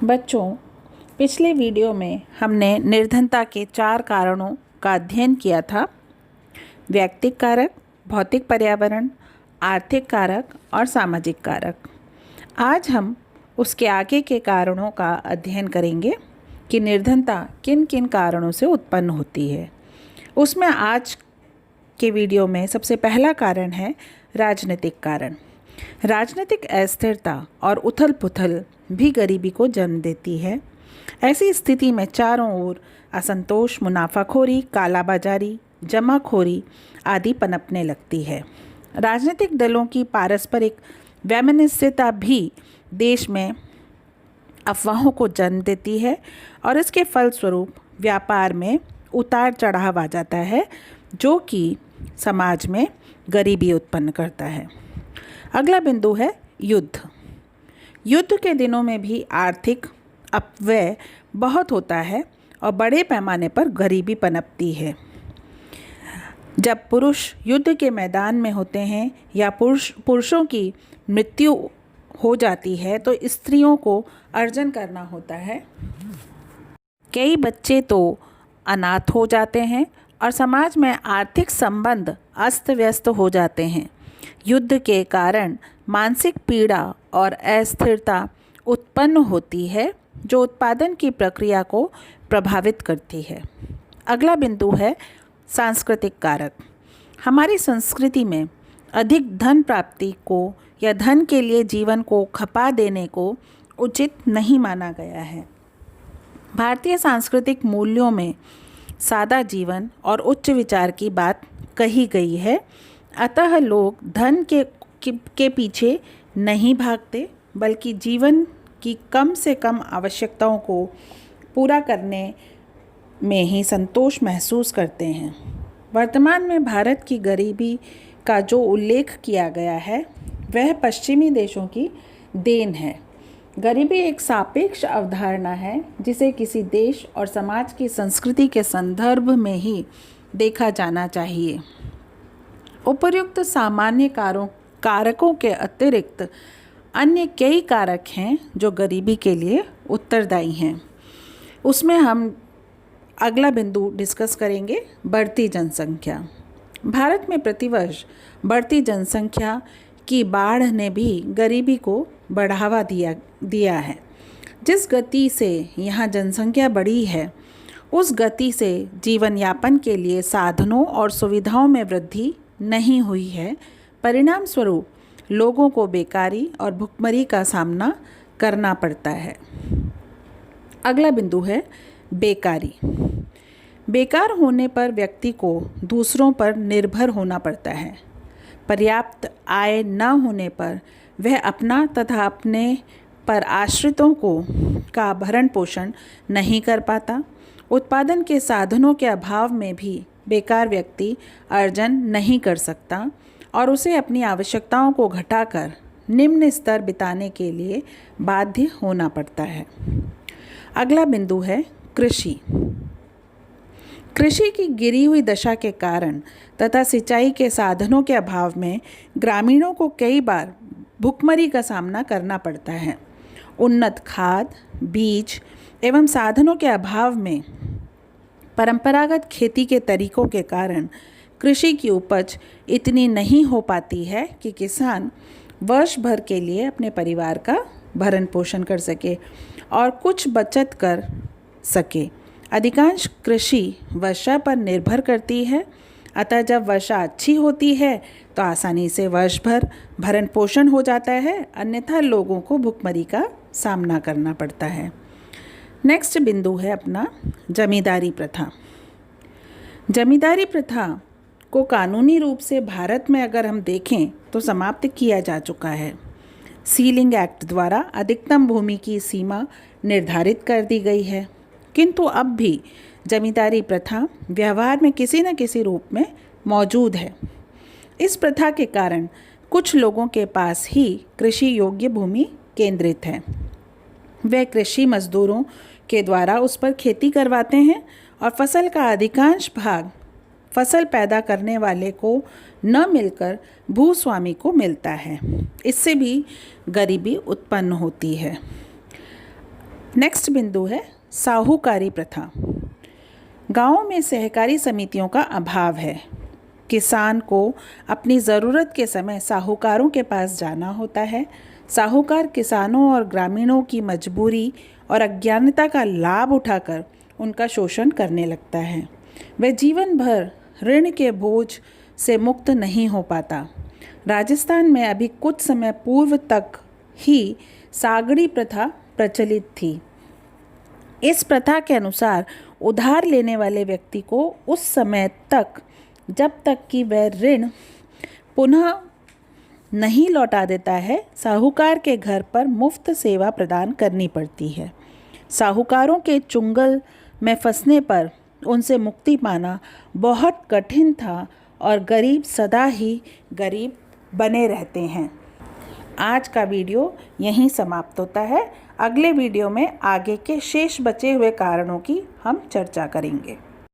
बच्चों, पिछले वीडियो में हमने निर्धनता के 4 कारणों का अध्ययन किया था। व्यक्तिक कारक, भौतिक पर्यावरण, आर्थिक कारक और सामाजिक कारक। आज हम उसके आगे के कारणों का अध्ययन करेंगे कि निर्धनता किन किन कारणों से उत्पन्न होती है। उसमें आज के वीडियो में सबसे पहला कारण है राजनीतिक कारण। राजनीतिक अस्थिरता और उथल पुथल भी गरीबी को जन्म देती है। ऐसी स्थिति में चारों ओर असंतोष, मुनाफाखोरी, कालाबाजारी, जमाखोरी आदि पनपने लगती है। राजनीतिक दलों की पारस्परिक वैमनस्यता भी देश में अफवाहों को जन्म देती है और इसके फलस्वरूप व्यापार में उतार चढ़ाव आ जाता है, जो कि समाज में गरीबी उत्पन्न करता है। अगला बिंदु है युद्ध। युद्ध के दिनों में भी आर्थिक अपव्यय बहुत होता है और बड़े पैमाने पर गरीबी पनपती है। जब पुरुष युद्ध के मैदान में होते हैं या पुरुषों की मृत्यु हो जाती है तो स्त्रियों को अर्जन करना होता है। कई बच्चे तो अनाथ हो जाते हैं और समाज में आर्थिक संबंध अस्त व्यस्त हो जाते हैं। युद्ध के कारण मानसिक पीड़ा और अस्थिरता उत्पन्न होती है, जो उत्पादन की प्रक्रिया को प्रभावित करती है। अगला बिंदु है सांस्कृतिक कारक। हमारी संस्कृति में अधिक धन प्राप्ति को या धन के लिए जीवन को खपा देने को उचित नहीं माना गया है। भारतीय सांस्कृतिक मूल्यों में सादा जीवन और उच्च विचार की बात कही गई है। अतः लोग धन के पीछे नहीं भागते, बल्कि जीवन की कम से कम आवश्यकताओं को पूरा करने में ही संतोष महसूस करते हैं। वर्तमान में भारत की गरीबी का जो उल्लेख किया गया है वह पश्चिमी देशों की देन है। गरीबी एक सापेक्ष अवधारणा है जिसे किसी देश और समाज की संस्कृति के संदर्भ में ही देखा जाना चाहिए। उपर्युक्त सामान्य कारकों के अतिरिक्त अन्य कई कारक हैं जो गरीबी के लिए उत्तरदायी हैं। उसमें हम अगला बिंदु डिस्कस करेंगे, बढ़ती जनसंख्या। भारत में प्रतिवर्ष बढ़ती जनसंख्या की बाढ़ ने भी गरीबी को बढ़ावा दिया है। जिस गति से यहाँ जनसंख्या बढ़ी है, उस गति से जीवन यापन के लिए साधनों और सुविधाओं में वृद्धि नहीं हुई है। परिणाम स्वरूप लोगों को बेकारी और भुखमरी का सामना करना पड़ता है। अगला बिंदु है बेकारी। बेकार होने पर व्यक्ति को दूसरों पर निर्भर होना पड़ता है। पर्याप्त आय न होने पर वह अपना तथा अपने पर आश्रितों का भरण पोषण नहीं कर पाता। उत्पादन के साधनों के अभाव में भी बेकार व्यक्ति अर्जन नहीं कर सकता और उसे अपनी आवश्यकताओं को घटाकर निम्न स्तर बिताने के लिए बाध्य होना पड़ता है। अगला बिंदु है कृषि। कृषि की गिरी हुई दशा के कारण तथा सिंचाई के साधनों के अभाव में ग्रामीणों को कई बार भुखमरी का सामना करना पड़ता है। उन्नत खाद, बीज एवं साधनों के अभाव में परंपरागत खेती के तरीकों के कारण कृषि की उपज इतनी नहीं हो पाती है कि किसान वर्ष भर के लिए अपने परिवार का भरण पोषण कर सके और कुछ बचत कर सके। अधिकांश कृषि वर्षा पर निर्भर करती है, अतः जब वर्षा अच्छी होती है तो आसानी से वर्ष भर भरण पोषण हो जाता है, अन्यथा लोगों को भुखमरी का सामना करना पड़ता है। नेक्स्ट बिंदु है अपना जमींदारी प्रथा। जमींदारी प्रथा को कानूनी रूप से भारत में अगर हम देखें तो समाप्त किया जा चुका है। सीलिंग एक्ट द्वारा अधिकतम भूमि की सीमा निर्धारित कर दी गई है, किंतु अब भी जमींदारी प्रथा व्यवहार में किसी न किसी रूप में मौजूद है। इस प्रथा के कारण कुछ लोगों के पास ही कृषि योग्य भूमि केंद्रित है। वे कृषि मजदूरों के द्वारा उस पर खेती करवाते हैं और फसल का अधिकांश भाग फसल पैदा करने वाले को न मिलकर भूस्वामी को मिलता है। इससे भी गरीबी उत्पन्न होती है। नेक्स्ट बिंदु है साहूकारी प्रथा। गाँव में सहकारी समितियों का अभाव है। किसान को अपनी ज़रूरत के समय साहूकारों के पास जाना होता है। साहूकार किसानों और ग्रामीणों की मजबूरी और अज्ञानता का लाभ उठाकर उनका शोषण करने लगता है। वह जीवन भर ऋण के बोझ से मुक्त नहीं हो पाता। राजस्थान में अभी कुछ समय पूर्व तक ही सागड़ी प्रथा प्रचलित थी। इस प्रथा के अनुसार उधार लेने वाले व्यक्ति को उस समय तक, जब तक कि वह ऋण पुनः नहीं लौटा देता है, साहूकार के घर पर मुफ्त सेवा प्रदान करनी पड़ती है। साहूकारों के चुंगल में फंसने पर उनसे मुक्ति पाना बहुत कठिन था और गरीब सदा ही गरीब बने रहते हैं। आज का वीडियो यहीं समाप्त होता है। अगले वीडियो में आगे के शेष बचे हुए कारणों की हम चर्चा करेंगे।